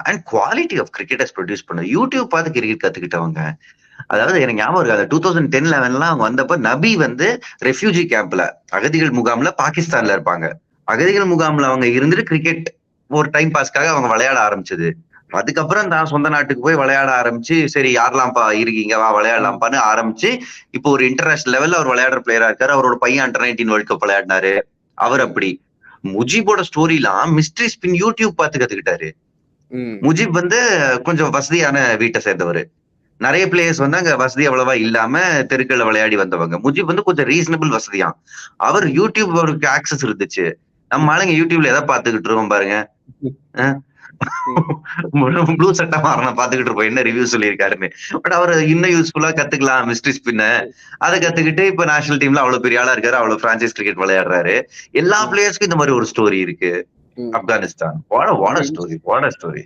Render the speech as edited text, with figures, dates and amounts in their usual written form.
And quality of cricketers produce பண்ண YouTube பார்த்து cricket கத்துக்கிட்டவங்க. அதாவது எனக்கு ஞாபகம் இருக்கு, அந்த 2010-11 அவங்க வந்தப்ப நபி வந்து ரெஃப்யூஜி கேம்ப்ல, அகதிகள் முகாம்ல பாகிஸ்தான்ல இருப்பாங்க. அகதிகள் முகாம்ல அவங்க இருந்துட்டு கிரிக்கெட் ஒரு டைம் பாஸ்க்காக அவங்க விளையாட ஆரம்பிச்சது. அதுக்கப்புறம் தான் சொந்த நாட்டுக்கு போய் விளையாட ஆரம்பிச்சு, சரி யாரெல்லாம்ப்பா இருக்கீங்க வா விளையாடலாம்ப்பான்னு ஆரம்பிச்சு, இப்போ ஒரு இன்டர்நேஷனல் லெவல்ல அவர் விளையாடுற பிளேயரா இருக்காரு. அவரோட பையன் அண்டர் 19 வேர்ல்ட் கப் விளையாடினாரு. அவர் அப்படி. முஜிபோட ஸ்டோரிலாம் மிஸ்ட்ரி ஸ்பின் யூடியூப் பார்த்து கத்துக்கிட்டாரு. முஜிப் வந்து கொஞ்சம் வசதியான வீட்டை சேர்ந்தவர். நிறைய பிளேயர்ஸ் வந்து அங்க வசதி அவ்வளவா இல்லாம தெருக்கள்ல விளையாடி வந்தவங்க. முஜிப் வந்து கொஞ்சம் ரீசனபிள் வசதியாம். அவர் யூடியூப் அவருக்கு ஆக்சஸ் இருந்துச்சு. நம்ம ஆளுங்க யூடியூப்ல எதை பாத்துக்கிட்டு இருக்கோம் பாருங்க. ப்ளூ சட்டை மாறணும் பாத்துக்கிட்டு இருப்போம் என்ன ரிவ்யூ சொல்லியிருக்காருன்னு. பட் அவர் இன்னும் யூஸ்ஃபுல்லா கத்துக்கலாம் மிஸ்ட்ரி ஸ்பின்ன. அதை கத்துக்கிட்டு இப்ப நேஷனல் டீம்ல அவ்வளவு பெரிய ஆளா இருக்காரு, அவ்வளவு பிரான்சைஸ் கிரிக்கெட் விளையாடுறாரு. எல்லா பிளேயர்ஸ்க்கும் இந்த மாதிரி ஒரு ஸ்டோரி இருக்கு. Afghanistan. What a story, what a story.